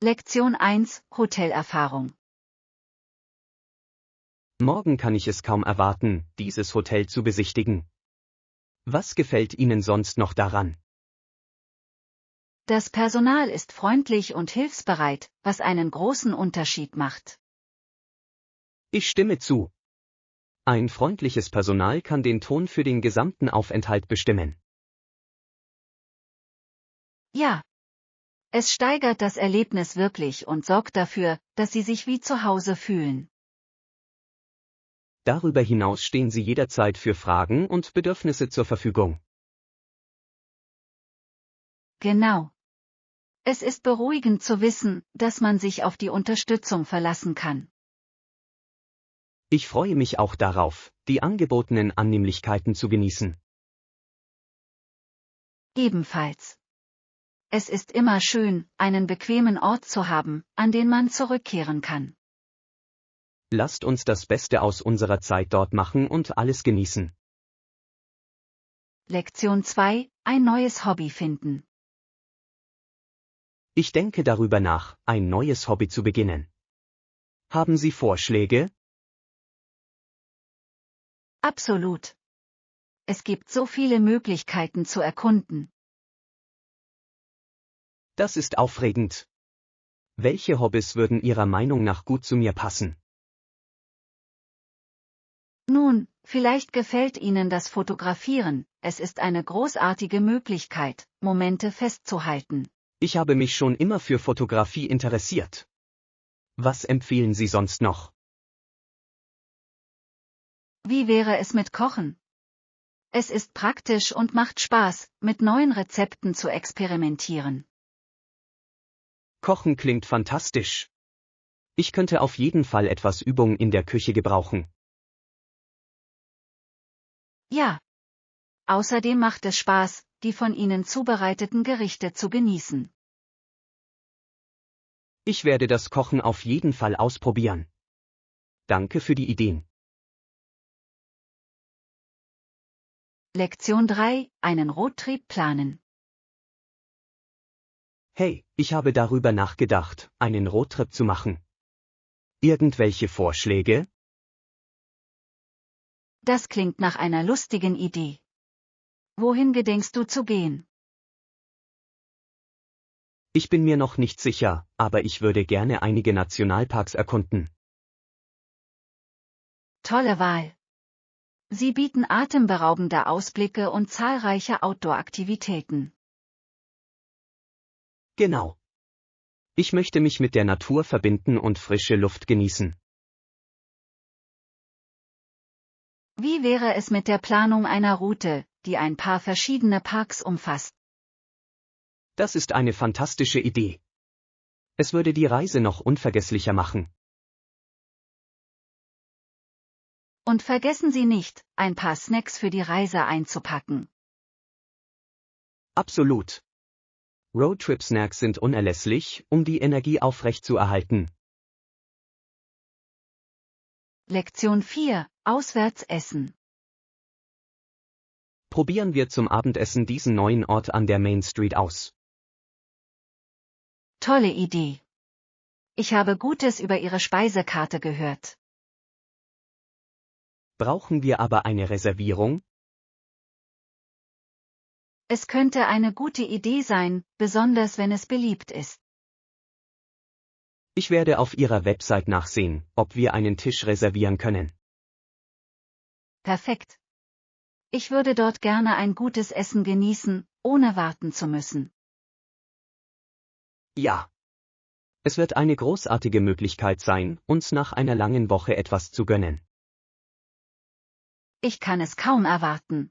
Lektion 1, Hotelerfahrung. Morgen kann ich es kaum erwarten, dieses Hotel zu besichtigen. Was gefällt Ihnen sonst noch daran? Das Personal ist freundlich und hilfsbereit, was einen großen Unterschied macht. Ich stimme zu. Ein freundliches Personal kann den Ton für den gesamten Aufenthalt bestimmen. Ja. Es steigert das Erlebnis wirklich und sorgt dafür, dass Sie sich wie zu Hause fühlen. Darüber hinaus stehen Sie jederzeit für Fragen und Bedürfnisse zur Verfügung. Genau. Es ist beruhigend zu wissen, dass man sich auf die Unterstützung verlassen kann. Ich freue mich auch darauf, die angebotenen Annehmlichkeiten zu genießen. Ebenfalls. Es ist immer schön, einen bequemen Ort zu haben, an den man zurückkehren kann. Lasst uns das Beste aus unserer Zeit dort machen und alles genießen. Lektion 2, ein neues Hobby finden. Ich denke darüber nach, ein neues Hobby zu beginnen. Haben Sie Vorschläge? Absolut. Es gibt so viele Möglichkeiten zu erkunden. Das ist aufregend. Welche Hobbys würden Ihrer Meinung nach gut zu mir passen? Nun, vielleicht gefällt Ihnen das Fotografieren, es ist eine großartige Möglichkeit, Momente festzuhalten. Ich habe mich schon immer für Fotografie interessiert. Was empfehlen Sie sonst noch? Wie wäre es mit Kochen? Es ist praktisch und macht Spaß, mit neuen Rezepten zu experimentieren. Kochen klingt fantastisch. Ich könnte auf jeden Fall etwas Übung in der Küche gebrauchen. Ja. Außerdem macht es Spaß, die von Ihnen zubereiteten Gerichte zu genießen. Ich werde das Kochen auf jeden Fall ausprobieren. Danke für die Ideen. Lektion 3, einen Roadtrip planen. Hey, ich habe darüber nachgedacht, einen Roadtrip zu machen. Irgendwelche Vorschläge? Das klingt nach einer lustigen Idee. Wohin gedenkst du zu gehen? Ich bin mir noch nicht sicher, aber ich würde gerne einige Nationalparks erkunden. Tolle Wahl. Sie bieten atemberaubende Ausblicke und zahlreiche Outdoor-Aktivitäten. Genau. Ich möchte mich mit der Natur verbinden und frische Luft genießen. Wie wäre es mit der Planung einer Route, die ein paar verschiedene Parks umfasst? Das ist eine fantastische Idee. Es würde die Reise noch unvergesslicher machen. Und vergessen Sie nicht, ein paar Snacks für die Reise einzupacken. Absolut. Roadtrip-Snacks sind unerlässlich, um die Energie aufrechtzuerhalten. Lektion 4, auswärts essen. Probieren wir zum Abendessen diesen neuen Ort an der Main Street aus. Tolle Idee. Ich habe Gutes über Ihre Speisekarte gehört. Brauchen wir aber eine Reservierung? Es könnte eine gute Idee sein, besonders wenn es beliebt ist. Ich werde auf Ihrer Website nachsehen, ob wir einen Tisch reservieren können. Perfekt. Ich würde dort gerne ein gutes Essen genießen, ohne warten zu müssen. Ja. Es wird eine großartige Möglichkeit sein, uns nach einer langen Woche etwas zu gönnen. Ich kann es kaum erwarten.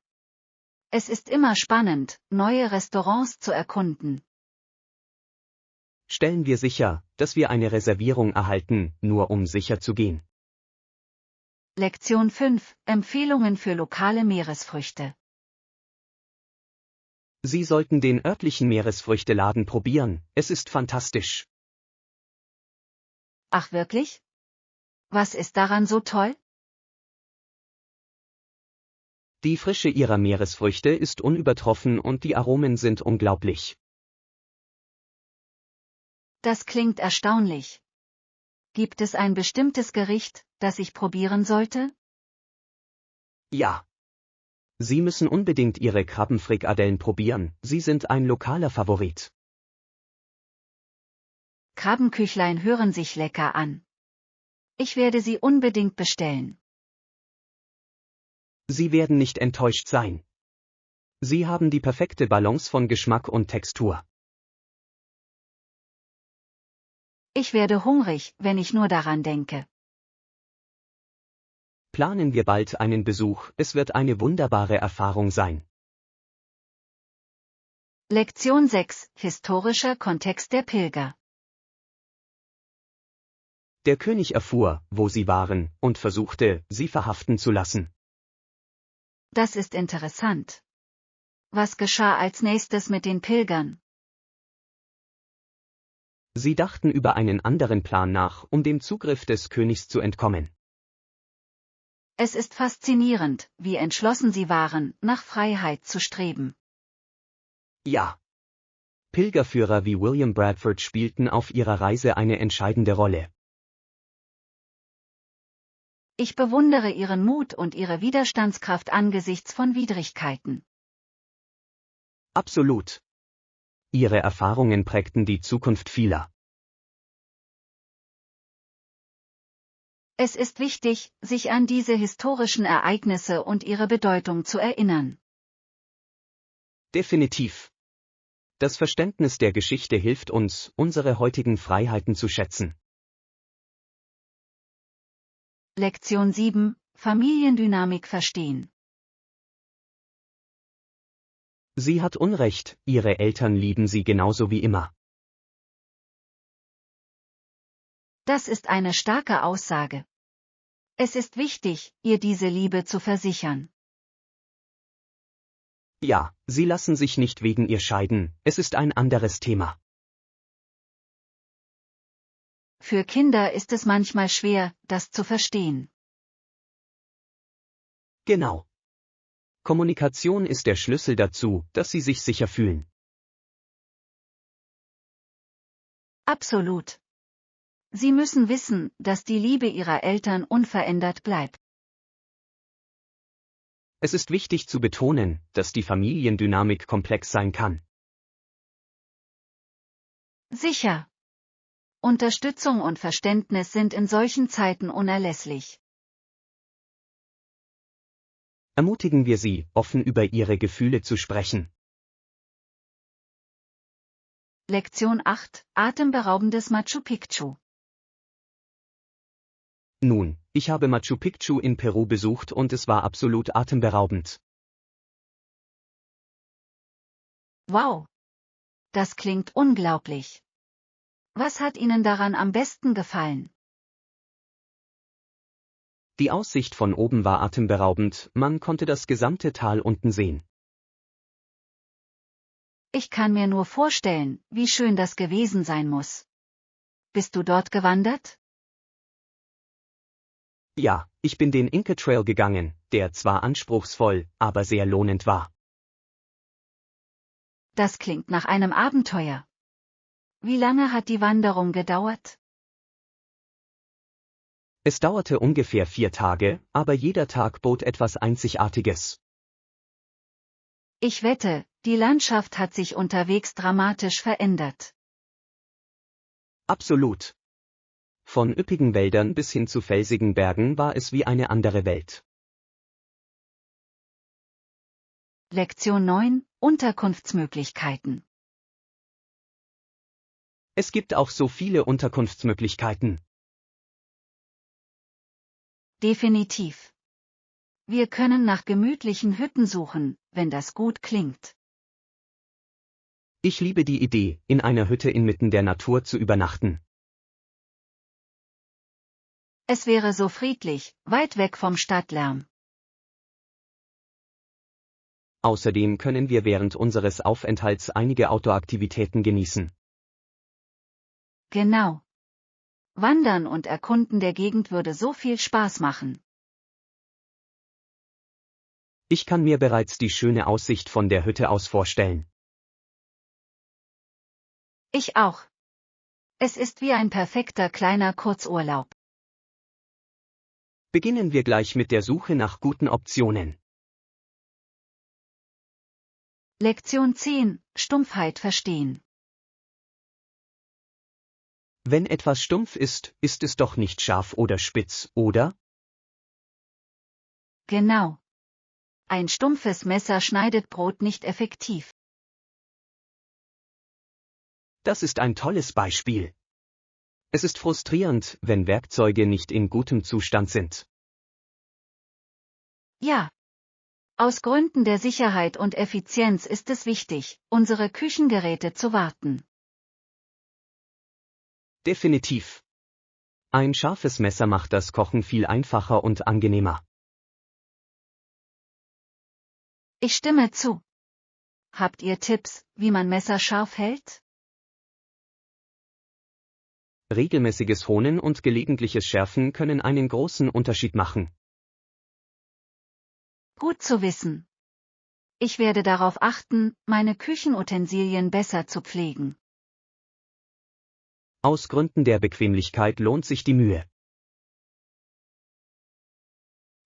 Es ist immer spannend, neue Restaurants zu erkunden. Stellen wir sicher, dass wir eine Reservierung erhalten, nur um sicher zu gehen. Lektion 5, Empfehlungen für lokale Meeresfrüchte. Sie sollten den örtlichen Meeresfrüchteladen probieren, es ist fantastisch. Ach wirklich? Was ist daran so toll? Die Frische ihrer Meeresfrüchte ist unübertroffen und die Aromen sind unglaublich. Das klingt erstaunlich. Gibt es ein bestimmtes Gericht, das ich probieren sollte? Ja. Sie müssen unbedingt Ihre Krabbenfrikadellen probieren, sie sind ein lokaler Favorit. Krabbenküchlein hören sich lecker an. Ich werde sie unbedingt bestellen. Sie werden nicht enttäuscht sein. Sie haben die perfekte Balance von Geschmack und Textur. Ich werde hungrig, wenn ich nur daran denke. Planen wir bald einen Besuch, es wird eine wunderbare Erfahrung sein. Lektion 6: Historischer Kontext der Pilger. Der König erfuhr, wo sie waren, und versuchte, sie verhaften zu lassen. Das ist interessant. Was geschah als nächstes mit den Pilgern? Sie dachten über einen anderen Plan nach, um dem Zugriff des Königs zu entkommen. Es ist faszinierend, wie entschlossen sie waren, nach Freiheit zu streben. Ja. Pilgerführer wie William Bradford spielten auf ihrer Reise eine entscheidende Rolle. Ich bewundere ihren Mut und ihre Widerstandskraft angesichts von Widrigkeiten. Absolut. Ihre Erfahrungen prägten die Zukunft vieler. Es ist wichtig, sich an diese historischen Ereignisse und ihre Bedeutung zu erinnern. Definitiv. Das Verständnis der Geschichte hilft uns, unsere heutigen Freiheiten zu schätzen. Lektion 7: Familiendynamik verstehen. Sie hat Unrecht, ihre Eltern lieben sie genauso wie immer. Das ist eine starke Aussage. Es ist wichtig, ihr diese Liebe zu versichern. Ja, sie lassen sich nicht wegen ihr scheiden, es ist ein anderes Thema. Für Kinder ist es manchmal schwer, das zu verstehen. Genau. Kommunikation ist der Schlüssel dazu, dass sie sich sicher fühlen. Absolut. Sie müssen wissen, dass die Liebe ihrer Eltern unverändert bleibt. Es ist wichtig zu betonen, dass die Familiendynamik komplex sein kann. Sicher. Unterstützung und Verständnis sind in solchen Zeiten unerlässlich. Ermutigen wir sie, offen über ihre Gefühle zu sprechen. Lektion 8: Atemberaubendes Machu Picchu. Nun, ich habe Machu Picchu in Peru besucht und es war absolut atemberaubend. Wow. Das klingt unglaublich. Was hat Ihnen daran am besten gefallen? Die Aussicht von oben war atemberaubend, man konnte das gesamte Tal unten sehen. Ich kann mir nur vorstellen, wie schön das gewesen sein muss. Bist du dort gewandert? Ja, ich bin den Inca Trail gegangen, der zwar anspruchsvoll, aber sehr lohnend war. Das klingt nach einem Abenteuer. Wie lange hat die Wanderung gedauert? Es dauerte ungefähr 4 Tage, aber jeder Tag bot etwas Einzigartiges. Ich wette, die Landschaft hat sich unterwegs dramatisch verändert. Absolut. Von üppigen Wäldern bis hin zu felsigen Bergen war es wie eine andere Welt. Lektion 9: Unterkunftsmöglichkeiten. Es gibt auch so viele Unterkunftsmöglichkeiten. Definitiv. Wir können nach gemütlichen Hütten suchen, wenn das gut klingt. Ich liebe die Idee, in einer Hütte inmitten der Natur zu übernachten. Es wäre so friedlich, weit weg vom Stadtlärm. Außerdem können wir während unseres Aufenthalts einige Outdoor-Aktivitäten genießen. Genau. Wandern und Erkunden der Gegend würde so viel Spaß machen. Ich kann mir bereits die schöne Aussicht von der Hütte aus vorstellen. Ich auch. Es ist wie ein perfekter kleiner Kurzurlaub. Beginnen wir gleich mit der Suche nach guten Optionen. Lektion 10. Stumpfheit verstehen. Wenn etwas stumpf ist, ist es doch nicht scharf oder spitz, oder? Genau. Ein stumpfes Messer schneidet Brot nicht effektiv. Das ist ein tolles Beispiel. Es ist frustrierend, wenn Werkzeuge nicht in gutem Zustand sind. Ja. Aus Gründen der Sicherheit und Effizienz ist es wichtig, unsere Küchengeräte zu warten. Definitiv. Ein scharfes Messer macht das Kochen viel einfacher und angenehmer. Ich stimme zu. Habt ihr Tipps, wie man Messer scharf hält? Regelmäßiges Honen und gelegentliches Schärfen können einen großen Unterschied machen. Gut zu wissen. Ich werde darauf achten, meine Küchenutensilien besser zu pflegen. Aus Gründen der Bequemlichkeit lohnt sich die Mühe.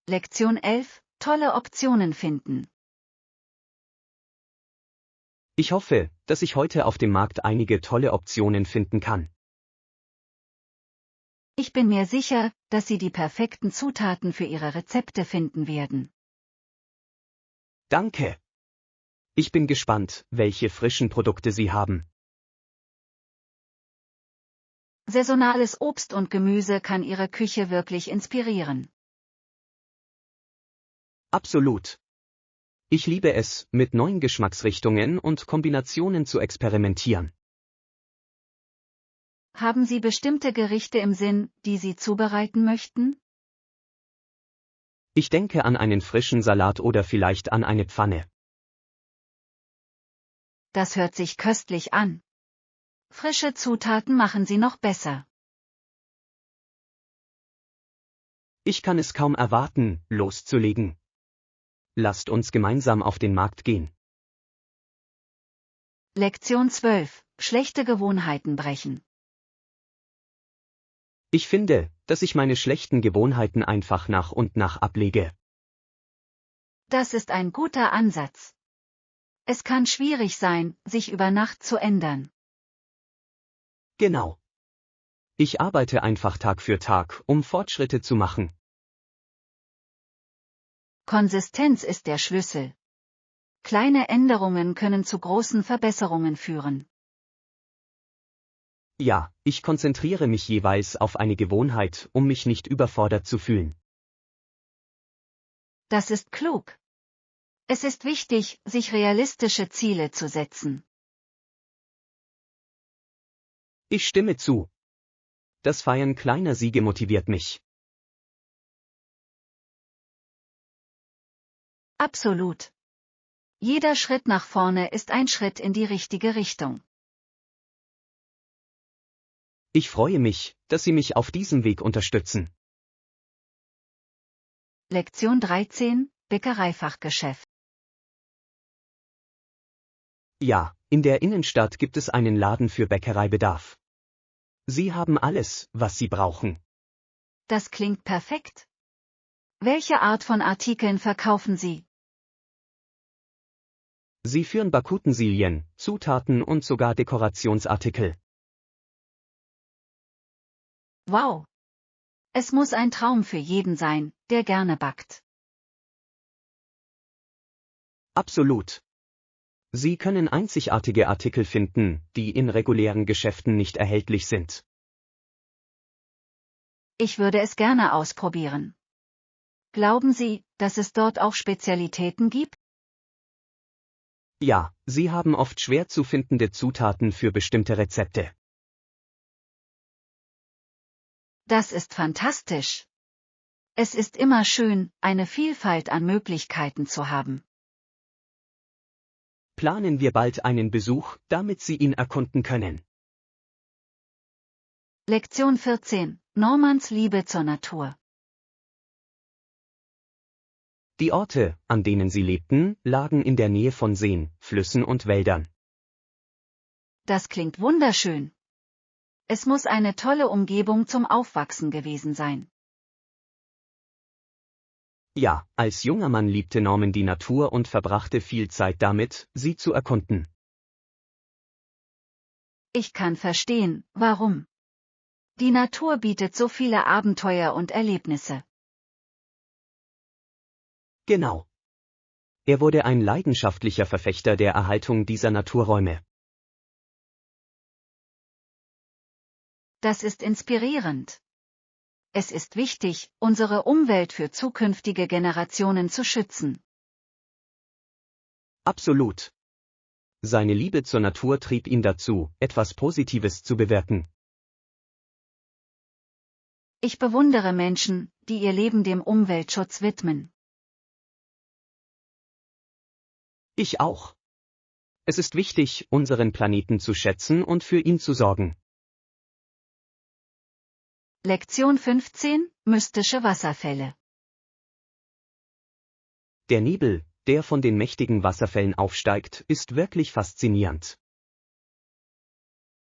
Lektion 11. Tolle Optionen finden. Ich hoffe, dass ich heute auf dem Markt einige tolle Optionen finden kann. Ich bin mir sicher, dass Sie die perfekten Zutaten für Ihre Rezepte finden werden. Danke. Ich bin gespannt, welche frischen Produkte Sie haben. Saisonales Obst und Gemüse kann Ihre Küche wirklich inspirieren. Absolut. Ich liebe es, mit neuen Geschmacksrichtungen und Kombinationen zu experimentieren. Haben Sie bestimmte Gerichte im Sinn, die Sie zubereiten möchten? Ich denke an einen frischen Salat oder vielleicht an eine Pfanne. Das hört sich köstlich an. Frische Zutaten machen sie noch besser. Ich kann es kaum erwarten, loszulegen. Lasst uns gemeinsam auf den Markt gehen. Lektion 12. Schlechte Gewohnheiten brechen. Ich finde, dass ich meine schlechten Gewohnheiten einfach nach und nach ablege. Das ist ein guter Ansatz. Es kann schwierig sein, sich über Nacht zu ändern. Genau. Ich arbeite einfach Tag für Tag, um Fortschritte zu machen. Konsistenz ist der Schlüssel. Kleine Änderungen können zu großen Verbesserungen führen. Ja, ich konzentriere mich jeweils auf eine Gewohnheit, um mich nicht überfordert zu fühlen. Das ist klug. Es ist wichtig, sich realistische Ziele zu setzen. Ich stimme zu. Das Feiern kleiner Siege motiviert mich. Absolut. Jeder Schritt nach vorne ist ein Schritt in die richtige Richtung. Ich freue mich, dass Sie mich auf diesem Weg unterstützen. Lektion 13. Bäckereifachgeschäft. Ja, in der Innenstadt gibt es einen Laden für Bäckereibedarf. Sie haben alles, was Sie brauchen. Das klingt perfekt. Welche Art von Artikeln verkaufen Sie? Sie führen Bakutensilien, Zutaten und sogar Dekorationsartikel. Wow! Es muss ein Traum für jeden sein, der gerne backt. Absolut. Sie können einzigartige Artikel finden, die in regulären Geschäften nicht erhältlich sind. Ich würde es gerne ausprobieren. Glauben Sie, dass es dort auch Spezialitäten gibt? Ja, Sie haben oft schwer zu findende Zutaten für bestimmte Rezepte. Das ist fantastisch. Es ist immer schön, eine Vielfalt an Möglichkeiten zu haben. Planen wir bald einen Besuch, damit Sie ihn erkunden können. Lektion 14. Normans Liebe zur Natur. Die Orte, an denen sie lebten, lagen in der Nähe von Seen, Flüssen und Wäldern. Das klingt wunderschön. Es muss eine tolle Umgebung zum Aufwachsen gewesen sein. Ja, als junger Mann liebte Norman die Natur und verbrachte viel Zeit damit, sie zu erkunden. Ich kann verstehen, warum. Die Natur bietet so viele Abenteuer und Erlebnisse. Genau. Er wurde ein leidenschaftlicher Verfechter der Erhaltung dieser Naturräume. Das ist inspirierend. Es ist wichtig, unsere Umwelt für zukünftige Generationen zu schützen. Absolut. Seine Liebe zur Natur trieb ihn dazu, etwas Positives zu bewirken. Ich bewundere Menschen, die ihr Leben dem Umweltschutz widmen. Ich auch. Es ist wichtig, unseren Planeten zu schätzen und für ihn zu sorgen. Lektion 15: Mystische Wasserfälle. Der Nebel, der von den mächtigen Wasserfällen aufsteigt, ist wirklich faszinierend.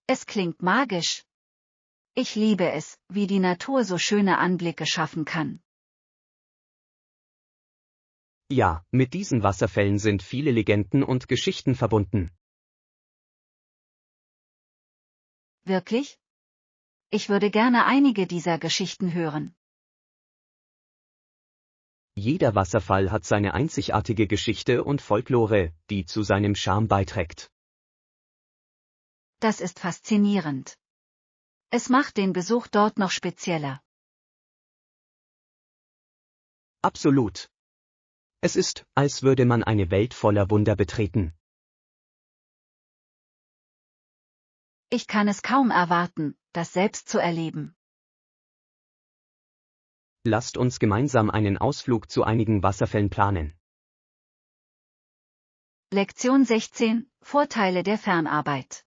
Es klingt magisch. Ich liebe es, wie die Natur so schöne Anblicke schaffen kann. Ja, mit diesen Wasserfällen sind viele Legenden und Geschichten verbunden. Wirklich? Ich würde gerne einige dieser Geschichten hören. Jeder Wasserfall hat seine einzigartige Geschichte und Folklore, die zu seinem Charme beiträgt. Das ist faszinierend. Es macht den Besuch dort noch spezieller. Absolut. Es ist, als würde man eine Welt voller Wunder betreten. Ich kann es kaum erwarten, das selbst zu erleben. Lasst uns gemeinsam einen Ausflug zu einigen Wasserfällen planen. Lektion 16: Vorteile der Fernarbeit.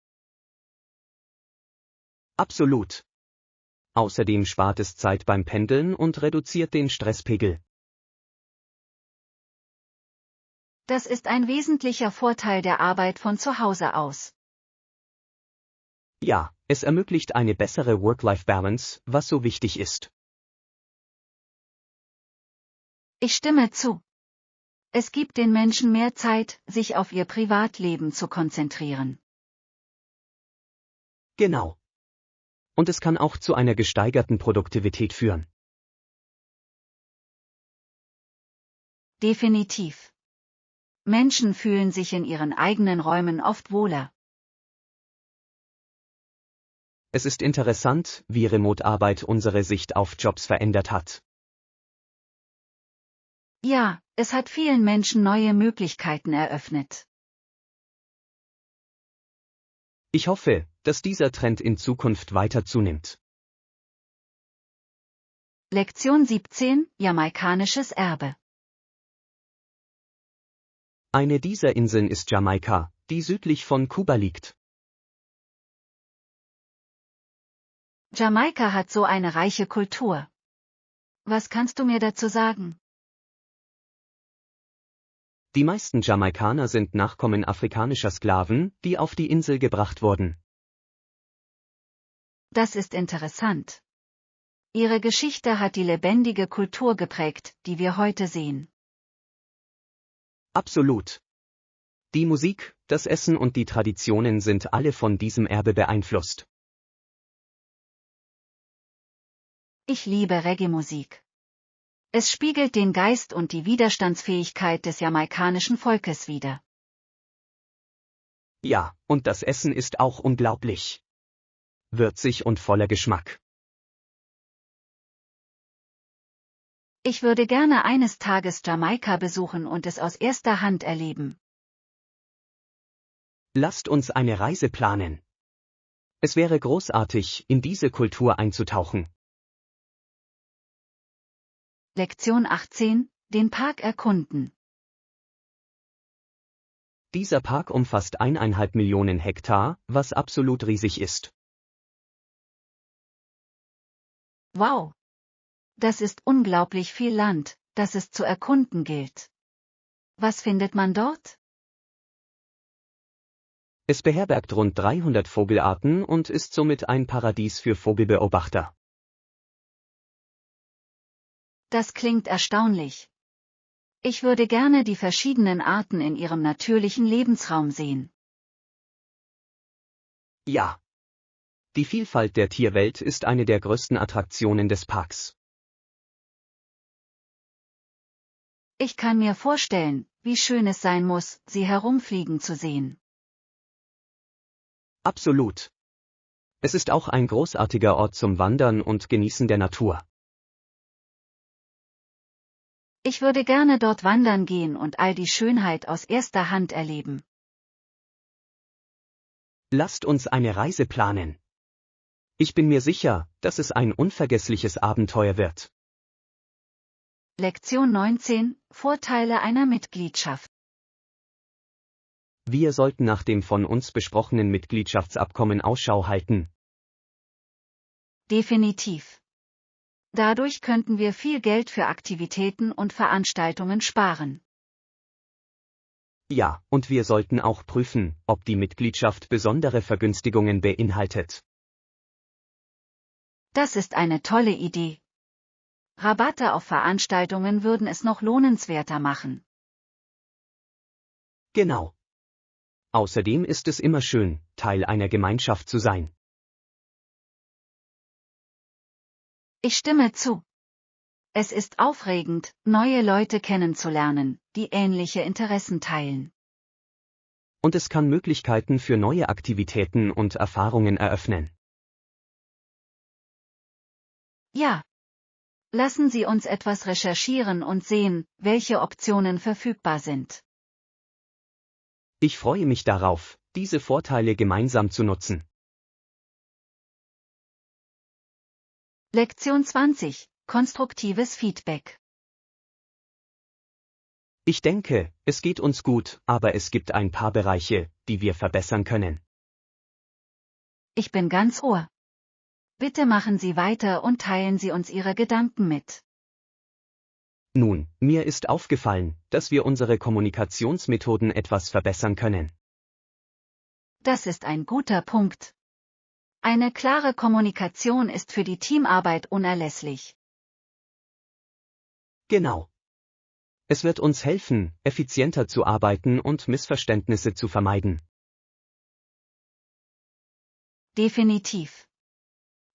Absolut. Außerdem spart es Zeit beim Pendeln und reduziert den Stresspegel. Das ist ein wesentlicher Vorteil der Arbeit von zu Hause aus. Ja, es ermöglicht eine bessere Work-Life-Balance, was so wichtig ist. Ich stimme zu. Es gibt den Menschen mehr Zeit, sich auf ihr Privatleben zu konzentrieren. Genau. Und es kann auch zu einer gesteigerten Produktivität führen. Definitiv. Menschen fühlen sich in ihren eigenen Räumen oft wohler. Es ist interessant, wie Remote-Arbeit unsere Sicht auf Jobs verändert hat. Ja, es hat vielen Menschen neue Möglichkeiten eröffnet. Ich hoffe, dass dieser Trend in Zukunft weiter zunimmt. Lektion 17: Jamaikanisches Erbe. Eine dieser Inseln ist Jamaika, die südlich von Kuba liegt. Jamaika hat so eine reiche Kultur. Was kannst du mir dazu sagen? Die meisten Jamaikaner sind Nachkommen afrikanischer Sklaven, die auf die Insel gebracht wurden. Das ist interessant. Ihre Geschichte hat die lebendige Kultur geprägt, die wir heute sehen. Absolut. Die Musik, das Essen und die Traditionen sind alle von diesem Erbe beeinflusst. Ich liebe Reggae-Musik. Es spiegelt den Geist und die Widerstandsfähigkeit des jamaikanischen Volkes wider. Ja, und das Essen ist auch unglaublich würzig und voller Geschmack. Ich würde gerne eines Tages Jamaika besuchen und es aus erster Hand erleben. Lasst uns eine Reise planen. Es wäre großartig, in diese Kultur einzutauchen. Lektion 18: Den Park erkunden. Dieser Park umfasst 1,5 Millionen Hektar, was absolut riesig ist. Wow! Das ist unglaublich viel Land, das es zu erkunden gilt. Was findet man dort? Es beherbergt rund 300 Vogelarten und ist somit ein Paradies für Vogelbeobachter. Das klingt erstaunlich. Ich würde gerne die verschiedenen Arten in ihrem natürlichen Lebensraum sehen. Ja. Die Vielfalt der Tierwelt ist eine der größten Attraktionen des Parks. Ich kann mir vorstellen, wie schön es sein muss, sie herumfliegen zu sehen. Absolut. Es ist auch ein großartiger Ort zum Wandern und Genießen der Natur. Ich würde gerne dort wandern gehen und all die Schönheit aus erster Hand erleben. Lasst uns eine Reise planen. Ich bin mir sicher, dass es ein unvergessliches Abenteuer wird. Lektion 19: Vorteile einer Mitgliedschaft. Wir sollten nach dem von uns besprochenen Mitgliedschaftsabkommen Ausschau halten. Definitiv. Dadurch könnten wir viel Geld für Aktivitäten und Veranstaltungen sparen. Ja, und wir sollten auch prüfen, ob die Mitgliedschaft besondere Vergünstigungen beinhaltet. Das ist eine tolle Idee. Rabatte auf Veranstaltungen würden es noch lohnenswerter machen. Genau. Außerdem ist es immer schön, Teil einer Gemeinschaft zu sein. Ich stimme zu. Es ist aufregend, neue Leute kennenzulernen, die ähnliche Interessen teilen. Und es kann Möglichkeiten für neue Aktivitäten und Erfahrungen eröffnen. Ja. Lassen Sie uns etwas recherchieren und sehen, welche Optionen verfügbar sind. Ich freue mich darauf, diese Vorteile gemeinsam zu nutzen. Lektion 20: Konstruktives Feedback. Ich denke, es geht uns gut, aber es gibt ein paar Bereiche, die wir verbessern können. Ich bin ganz Ohr. Bitte machen Sie weiter und teilen Sie uns Ihre Gedanken mit. Nun, mir ist aufgefallen, dass wir unsere Kommunikationsmethoden etwas verbessern können. Das ist ein guter Punkt. Eine klare Kommunikation ist für die Teamarbeit unerlässlich. Genau. Es wird uns helfen, effizienter zu arbeiten und Missverständnisse zu vermeiden. Definitiv.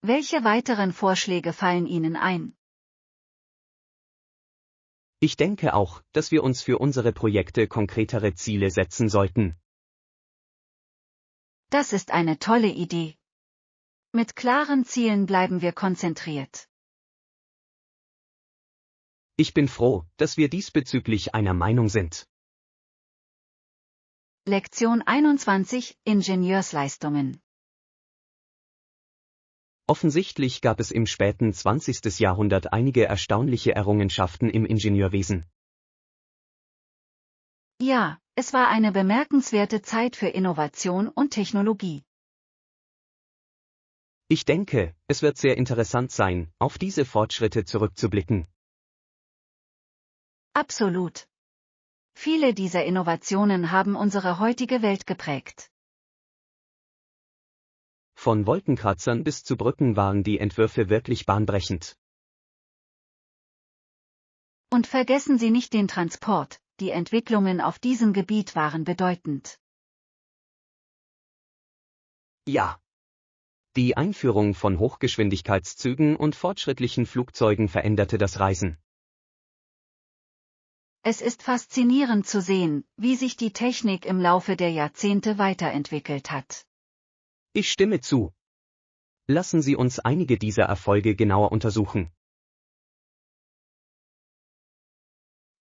Welche weiteren Vorschläge fallen Ihnen ein? Ich denke auch, dass wir uns für unsere Projekte konkretere Ziele setzen sollten. Das ist eine tolle Idee. Mit klaren Zielen bleiben wir konzentriert. Ich bin froh, dass wir diesbezüglich einer Meinung sind. Lektion 21: Ingenieursleistungen. Offensichtlich gab es im späten 20. Jahrhundert einige erstaunliche Errungenschaften im Ingenieurwesen. Ja, es war eine bemerkenswerte Zeit für Innovation und Technologie. Ich denke, es wird sehr interessant sein, auf diese Fortschritte zurückzublicken. Absolut. Viele dieser Innovationen haben unsere heutige Welt geprägt. Von Wolkenkratzern bis zu Brücken waren die Entwürfe wirklich bahnbrechend. Und vergessen Sie nicht den Transport, die Entwicklungen auf diesem Gebiet waren bedeutend. Ja. Die Einführung von Hochgeschwindigkeitszügen und fortschrittlichen Flugzeugen veränderte das Reisen. Es ist faszinierend zu sehen, wie sich die Technik im Laufe der Jahrzehnte weiterentwickelt hat. Ich stimme zu. Lassen Sie uns einige dieser Erfolge genauer untersuchen.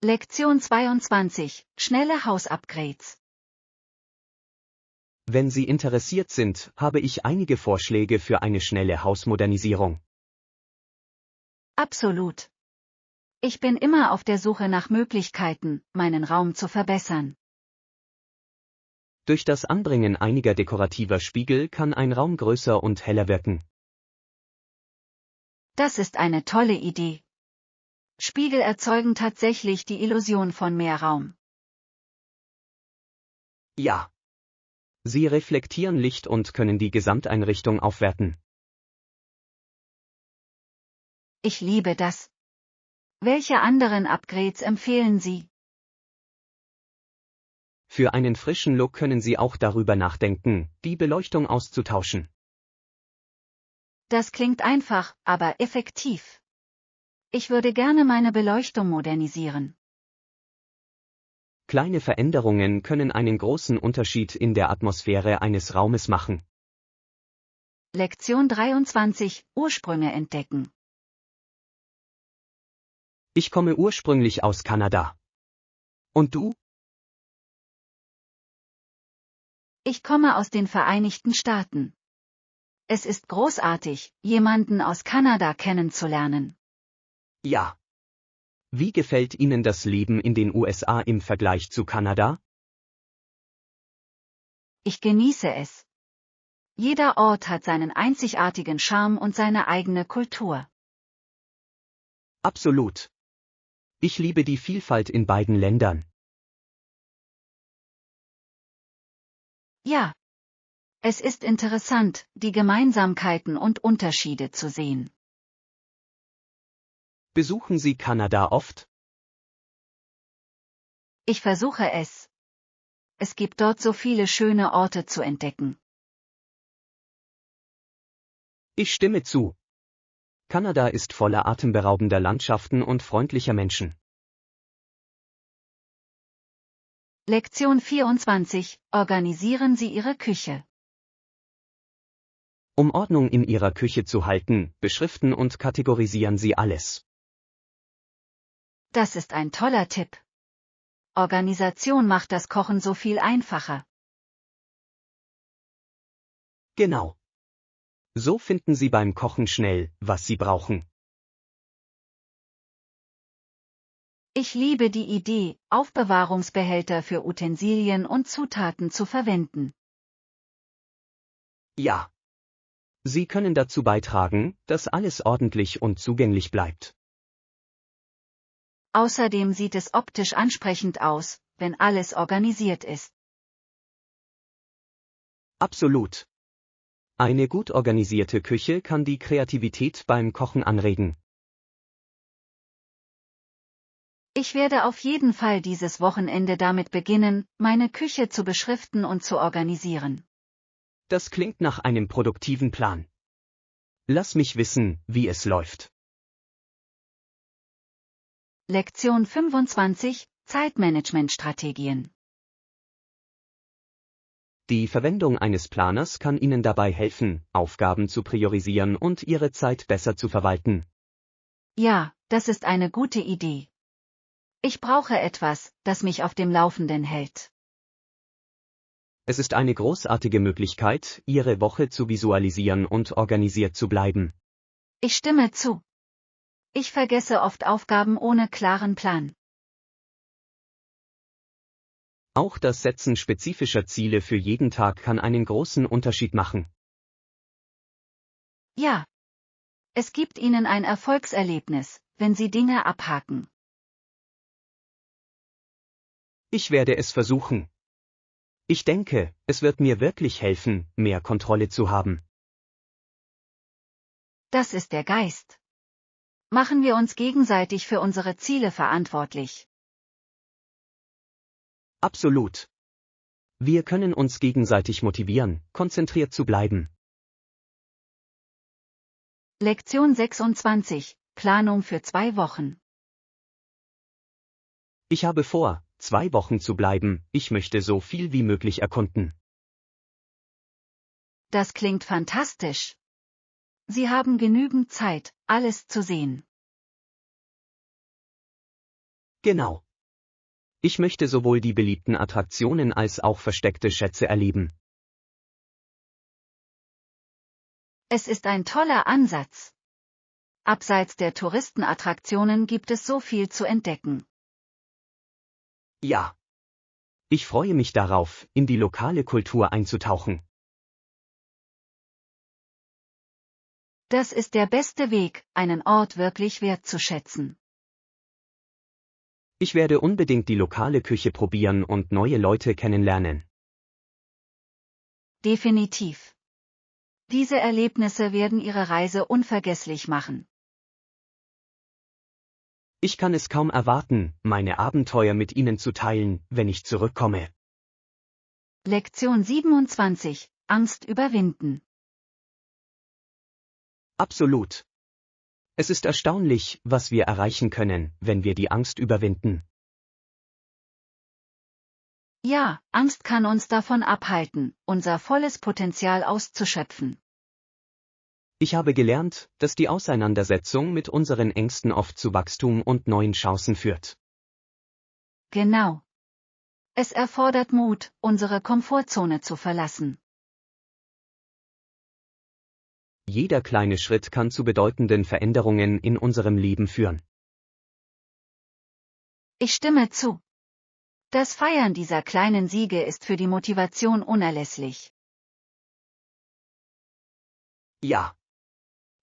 Lektion 22: Schnelle Hausupgrades. Wenn Sie interessiert sind, habe ich einige Vorschläge für eine schnelle Hausmodernisierung. Absolut. Ich bin immer auf der Suche nach Möglichkeiten, meinen Raum zu verbessern. Durch das Anbringen einiger dekorativer Spiegel kann ein Raum größer und heller wirken. Das ist eine tolle Idee. Spiegel erzeugen tatsächlich die Illusion von mehr Raum. Ja. Sie reflektieren Licht und können die Gesamteinrichtung aufwerten. Ich liebe das. Welche anderen Upgrades empfehlen Sie? Für einen frischen Look können Sie auch darüber nachdenken, die Beleuchtung auszutauschen. Das klingt einfach, aber effektiv. Ich würde gerne meine Beleuchtung modernisieren. Kleine Veränderungen können einen großen Unterschied in der Atmosphäre eines Raumes machen. Lektion 23: Ursprünge entdecken. Ich komme ursprünglich aus Kanada. Und du? Ich komme aus den Vereinigten Staaten. Es ist großartig, jemanden aus Kanada kennenzulernen. Ja. Wie gefällt Ihnen das Leben in den USA im Vergleich zu Kanada? Ich genieße es. Jeder Ort hat seinen einzigartigen Charme und seine eigene Kultur. Absolut. Ich liebe die Vielfalt in beiden Ländern. Ja. Es ist interessant, die Gemeinsamkeiten und Unterschiede zu sehen. Besuchen Sie Kanada oft? Ich versuche es. Es gibt dort so viele schöne Orte zu entdecken. Ich stimme zu. Kanada ist voller atemberaubender Landschaften und freundlicher Menschen. Lektion 24: Organisieren Sie Ihre Küche. Um Ordnung in Ihrer Küche zu halten, beschriften und kategorisieren Sie alles. Das ist ein toller Tipp. Organisation macht das Kochen so viel einfacher. Genau. So finden Sie beim Kochen schnell, was Sie brauchen. Ich liebe die Idee, Aufbewahrungsbehälter für Utensilien und Zutaten zu verwenden. Ja. Sie können dazu beitragen, dass alles ordentlich und zugänglich bleibt. Außerdem sieht es optisch ansprechend aus, wenn alles organisiert ist. Absolut. Eine gut organisierte Küche kann die Kreativität beim Kochen anregen. Ich werde auf jeden Fall dieses Wochenende damit beginnen, meine Küche zu beschriften und zu organisieren. Das klingt nach einem produktiven Plan. Lass mich wissen, wie es läuft. Lektion 25: Zeitmanagementstrategien. Die Verwendung eines Planers kann Ihnen dabei helfen, Aufgaben zu priorisieren und Ihre Zeit besser zu verwalten. Ja, das ist eine gute Idee. Ich brauche etwas, das mich auf dem Laufenden hält. Es ist eine großartige Möglichkeit, Ihre Woche zu visualisieren und organisiert zu bleiben. Ich stimme zu. Ich vergesse oft Aufgaben ohne klaren Plan. Auch das Setzen spezifischer Ziele für jeden Tag kann einen großen Unterschied machen. Ja. Es gibt Ihnen ein Erfolgserlebnis, wenn Sie Dinge abhaken. Ich werde es versuchen. Ich denke, es wird mir wirklich helfen, mehr Kontrolle zu haben. Das ist der Geist. Machen wir uns gegenseitig für unsere Ziele verantwortlich. Absolut. Wir können uns gegenseitig motivieren, konzentriert zu bleiben. Lektion 26: Planung für 2 Wochen. Ich habe vor, 2 Wochen zu bleiben, ich möchte so viel wie möglich erkunden. Das klingt fantastisch. Sie haben genügend Zeit, alles zu sehen. Genau. Ich möchte sowohl die beliebten Attraktionen als auch versteckte Schätze erleben. Es ist ein toller Ansatz. Abseits der Touristenattraktionen gibt es so viel zu entdecken. Ja. Ich freue mich darauf, in die lokale Kultur einzutauchen. Das ist der beste Weg, einen Ort wirklich wertzuschätzen. Ich werde unbedingt die lokale Küche probieren und neue Leute kennenlernen. Definitiv. Diese Erlebnisse werden Ihre Reise unvergesslich machen. Ich kann es kaum erwarten, meine Abenteuer mit Ihnen zu teilen, wenn ich zurückkomme. Lektion 27. Angst überwinden. Absolut. Es ist erstaunlich, was wir erreichen können, wenn wir die Angst überwinden. Ja, Angst kann uns davon abhalten, unser volles Potenzial auszuschöpfen. Ich habe gelernt, dass die Auseinandersetzung mit unseren Ängsten oft zu Wachstum und neuen Chancen führt. Genau. Es erfordert Mut, unsere Komfortzone zu verlassen. Jeder kleine Schritt kann zu bedeutenden Veränderungen in unserem Leben führen. Ich stimme zu. Das Feiern dieser kleinen Siege ist für die Motivation unerlässlich. Ja.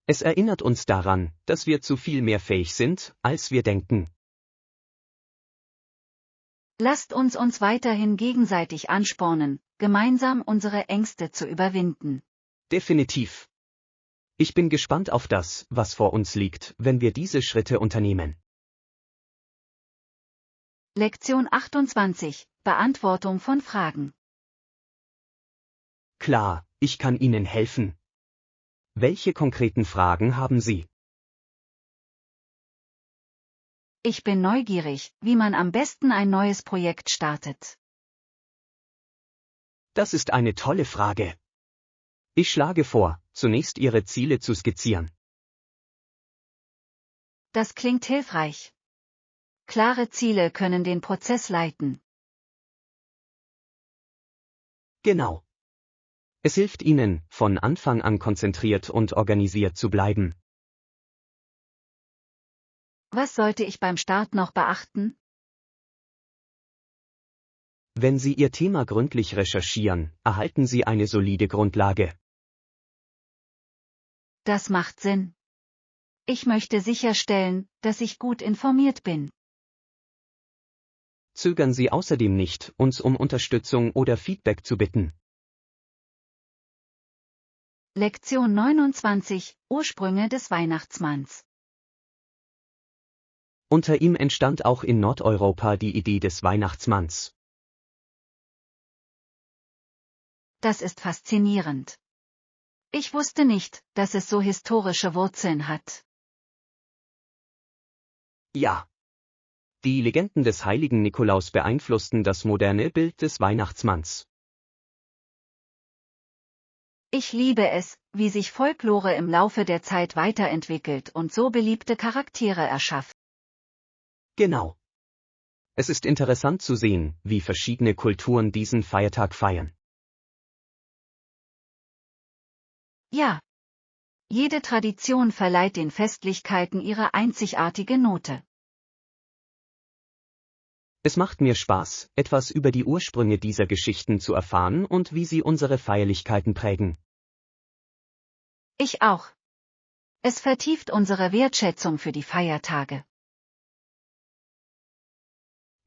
Es erinnert uns daran, dass wir zu viel mehr fähig sind, als wir denken. Lasst uns weiterhin gegenseitig anspornen, gemeinsam unsere Ängste zu überwinden. Definitiv. Ich bin gespannt auf das, was vor uns liegt, wenn wir diese Schritte unternehmen. Lektion 28. Beantwortung von Fragen. Klar, ich kann Ihnen helfen. Welche konkreten Fragen haben Sie? Ich bin neugierig, wie man am besten ein neues Projekt startet. Das ist eine tolle Frage. Ich schlage vor, zunächst Ihre Ziele zu skizzieren. Das klingt hilfreich. Klare Ziele können den Prozess leiten. Genau. Es hilft Ihnen, von Anfang an konzentriert und organisiert zu bleiben. Was sollte ich beim Start noch beachten? Wenn Sie Ihr Thema gründlich recherchieren, erhalten Sie eine solide Grundlage. Das macht Sinn. Ich möchte sicherstellen, dass ich gut informiert bin. Zögern Sie außerdem nicht, uns um Unterstützung oder Feedback zu bitten. Lektion 29. Ursprünge des Weihnachtsmanns. Unter ihm entstand auch in Nordeuropa die Idee des Weihnachtsmanns. Das ist faszinierend. Ich wusste nicht, dass es so historische Wurzeln hat. Ja. Die Legenden des heiligen Nikolaus beeinflussten das moderne Bild des Weihnachtsmanns. Ich liebe es, wie sich Folklore im Laufe der Zeit weiterentwickelt und so beliebte Charaktere erschafft. Genau. Es ist interessant zu sehen, wie verschiedene Kulturen diesen Feiertag feiern. Ja. Jede Tradition verleiht den Festlichkeiten ihre einzigartige Note. Es macht mir Spaß, etwas über die Ursprünge dieser Geschichten zu erfahren und wie sie unsere Feierlichkeiten prägen. Ich auch. Es vertieft unsere Wertschätzung für die Feiertage.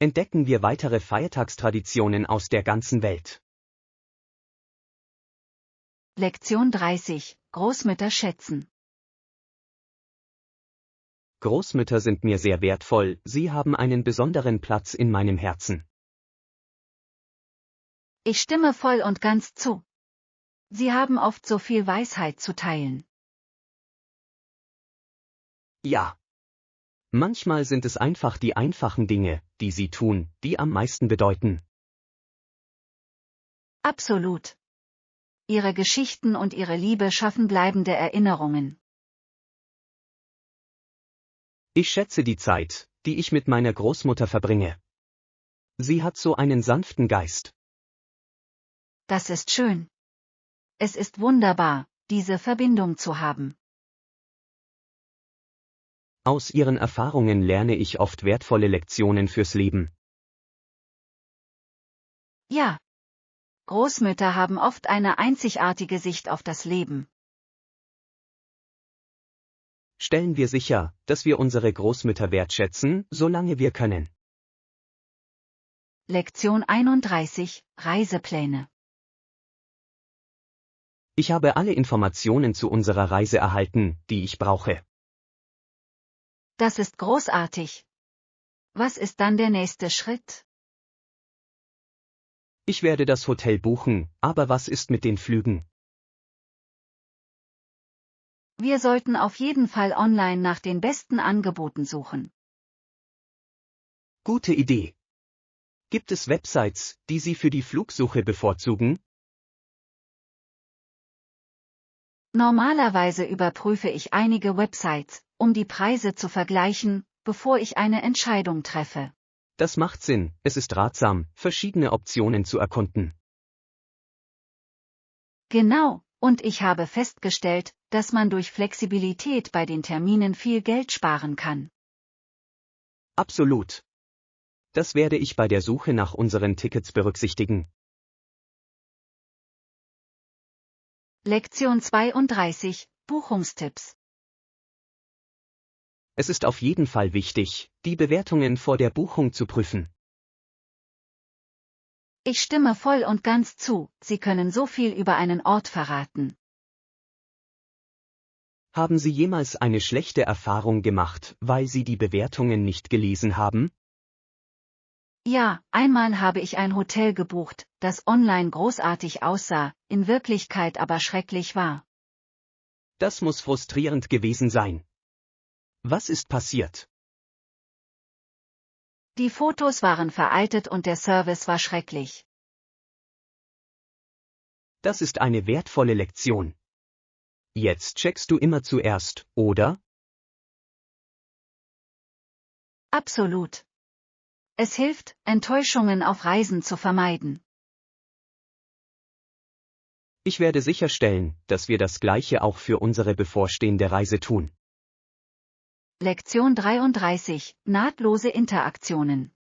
Entdecken wir weitere Feiertagstraditionen aus der ganzen Welt. Lektion 30. Großmütter schätzen. Großmütter sind mir sehr wertvoll, sie haben einen besonderen Platz in meinem Herzen. Ich stimme voll und ganz zu. Sie haben oft so viel Weisheit zu teilen. Ja. Manchmal sind es einfach die einfachen Dinge, die sie tun, die am meisten bedeuten. Absolut. Ihre Geschichten und ihre Liebe schaffen bleibende Erinnerungen. Ich schätze die Zeit, die ich mit meiner Großmutter verbringe. Sie hat so einen sanften Geist. Das ist schön. Es ist wunderbar, diese Verbindung zu haben. Aus ihren Erfahrungen lerne ich oft wertvolle Lektionen fürs Leben. Ja. Großmütter haben oft eine einzigartige Sicht auf das Leben. Stellen wir sicher, dass wir unsere Großmütter wertschätzen, solange wir können. Lektion 31. Reisepläne. Ich habe alle Informationen zu unserer Reise erhalten, die ich brauche. Das ist großartig. Was ist dann der nächste Schritt? Ich werde das Hotel buchen, aber was ist mit den Flügen? Wir sollten auf jeden Fall online nach den besten Angeboten suchen. Gute Idee. Gibt es Websites, die Sie für die Flugsuche bevorzugen? Normalerweise überprüfe ich einige Websites, um die Preise zu vergleichen, bevor ich eine Entscheidung treffe. Das macht Sinn, es ist ratsam, verschiedene Optionen zu erkunden. Genau, und ich habe festgestellt, dass man durch Flexibilität bei den Terminen viel Geld sparen kann. Absolut. Das werde ich bei der Suche nach unseren Tickets berücksichtigen. Lektion 32, Buchungstipps. Es ist auf jeden Fall wichtig, die Bewertungen vor der Buchung zu prüfen. Ich stimme voll und ganz zu, Sie können so viel über einen Ort verraten. Haben Sie jemals eine schlechte Erfahrung gemacht, weil Sie die Bewertungen nicht gelesen haben? Ja, einmal habe ich ein Hotel gebucht, das online großartig aussah, in Wirklichkeit aber schrecklich war. Das muss frustrierend gewesen sein. Was ist passiert? Die Fotos waren veraltet und der Service war schrecklich. Das ist eine wertvolle Lektion. Jetzt checkst du immer zuerst, oder? Absolut. Es hilft, Enttäuschungen auf Reisen zu vermeiden. Ich werde sicherstellen, dass wir das Gleiche auch für unsere bevorstehende Reise tun. Lektion 33, nahtlose Interaktionen.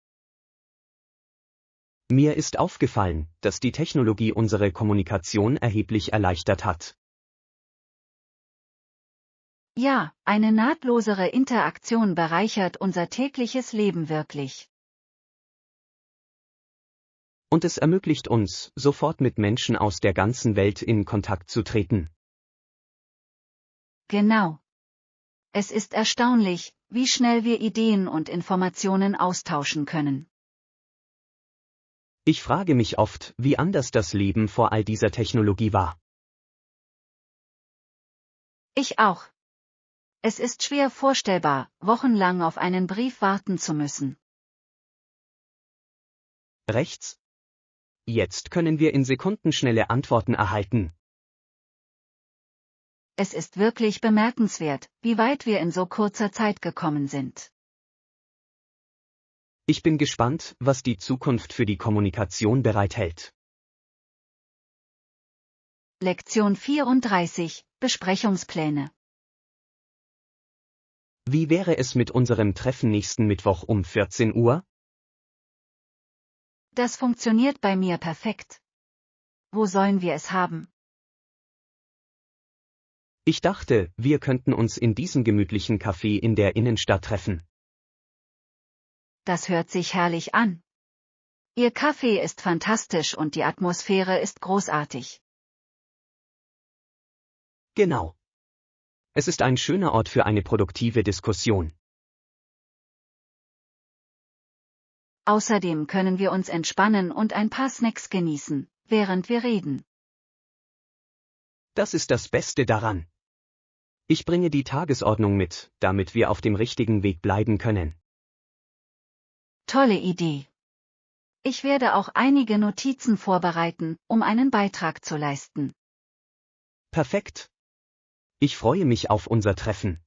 Mir ist aufgefallen, dass die Technologie unsere Kommunikation erheblich erleichtert hat. Ja, eine nahtlosere Interaktion bereichert unser tägliches Leben wirklich. Und es ermöglicht uns, sofort mit Menschen aus der ganzen Welt in Kontakt zu treten. Genau. Es ist erstaunlich, wie schnell wir Ideen und Informationen austauschen können. Ich frage mich oft, wie anders das Leben vor all dieser Technologie war. Ich auch. Es ist schwer vorstellbar, wochenlang auf einen Brief warten zu müssen. Rechts? Jetzt können wir in Sekundenschnelle Antworten erhalten. Es ist wirklich bemerkenswert, wie weit wir in so kurzer Zeit gekommen sind. Ich bin gespannt, was die Zukunft für die Kommunikation bereithält. Lektion 34, Besprechungspläne. Wie wäre es mit unserem Treffen nächsten Mittwoch um 14 Uhr? Das funktioniert bei mir perfekt. Wo sollen wir es haben? Ich dachte, wir könnten uns in diesem gemütlichen Café in der Innenstadt treffen. Das hört sich herrlich an. Ihr Kaffee ist fantastisch und die Atmosphäre ist großartig. Genau. Es ist ein schöner Ort für eine produktive Diskussion. Außerdem können wir uns entspannen und ein paar Snacks genießen, während wir reden. Das ist das Beste daran. Ich bringe die Tagesordnung mit, damit wir auf dem richtigen Weg bleiben können. Tolle Idee. Ich werde auch einige Notizen vorbereiten, um einen Beitrag zu leisten. Perfekt. Ich freue mich auf unser Treffen.